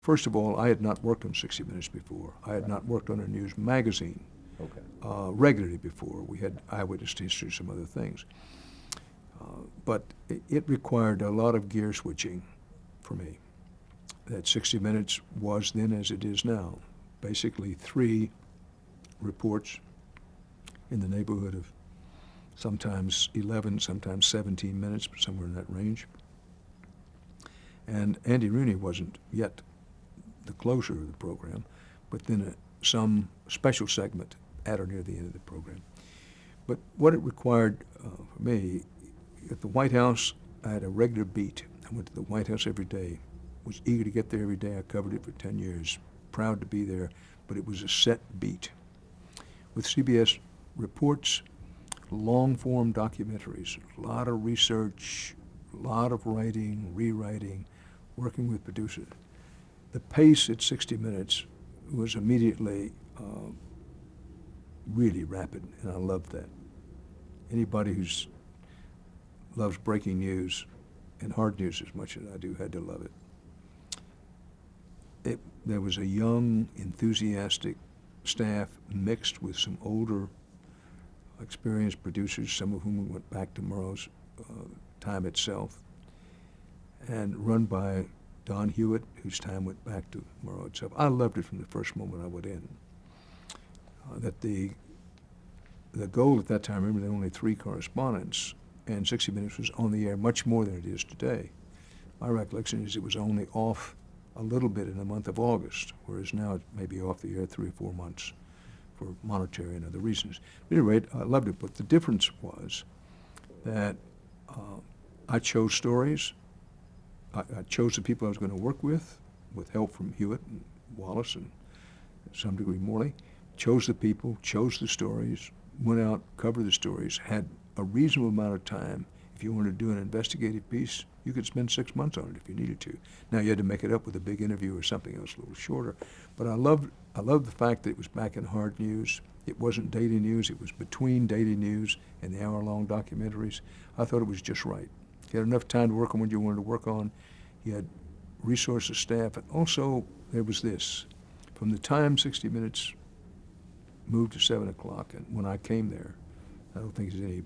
First of all, I had not worked on 60 Minutes before. I had not worked on a news magazine Okay. regularly before. We had Eyewitness History, some other things. But it required a lot of gear switching for me. That 60 Minutes was then as it is now. Basically 3 reports in the neighborhood of sometimes 11, sometimes 17 minutes, but somewhere in that range. And Andy Rooney wasn't yet the closer of the program, but then some special segment at or near the end of the program. But what it required for me, at the White House, I had a regular beat. I went to the White House every day, was eager to get there every day. I covered it for 10 years, proud to be there, but it was a set beat. With CBS reports, long-form documentaries, a lot of research, a lot of writing, rewriting, working with producers. The pace at 60 Minutes was immediately really rapid, and I loved that. Anybody who loves breaking news and hard news as much as I do had to love it. There was a young, enthusiastic staff mixed with some older, experienced producers, some of whom went back to Murrow's time itself, and run by Don Hewitt, whose time went back to Murrow itself. I loved it from the first moment I went in. That the goal at that time, remember there were only 3 correspondents, and 60 Minutes was on the air much more than it is today. My recollection is it was only off a little bit in the month of August, whereas now it may be off the air 3 or 4 months for monetary and other reasons. At any rate, I loved it, but the difference was that I chose stories. I chose the people I was going to work with help from Hewitt and Wallace and to some degree Morley. Chose the people, chose the stories, went out, covered the stories, had a reasonable amount of time. If you wanted to do an investigative piece, you could spend 6 months on it if you needed to. Now you had to make it up with a big interview or something else a little shorter. But I loved the fact that it was back in hard news. It wasn't daily news. It was between daily news and the hour-long documentaries. I thought it was just right. You had enough time to work on what you wanted to work on. You had resources, staff, and also there was this. From the time 60 Minutes moved to 7 o'clock, and when I came there, I don't think there's any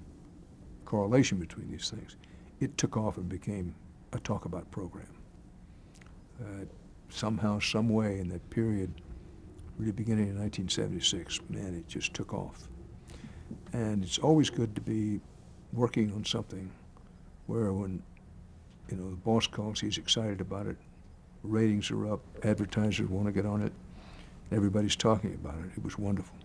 correlation between these things. It took off and became a talk about program. Somehow, some way in that period, really beginning in 1976, man, it just took off. And it's always good to be working on something where when, the boss calls, he's excited about it, ratings are up, advertisers want to get on it, everybody's talking about it. It was wonderful.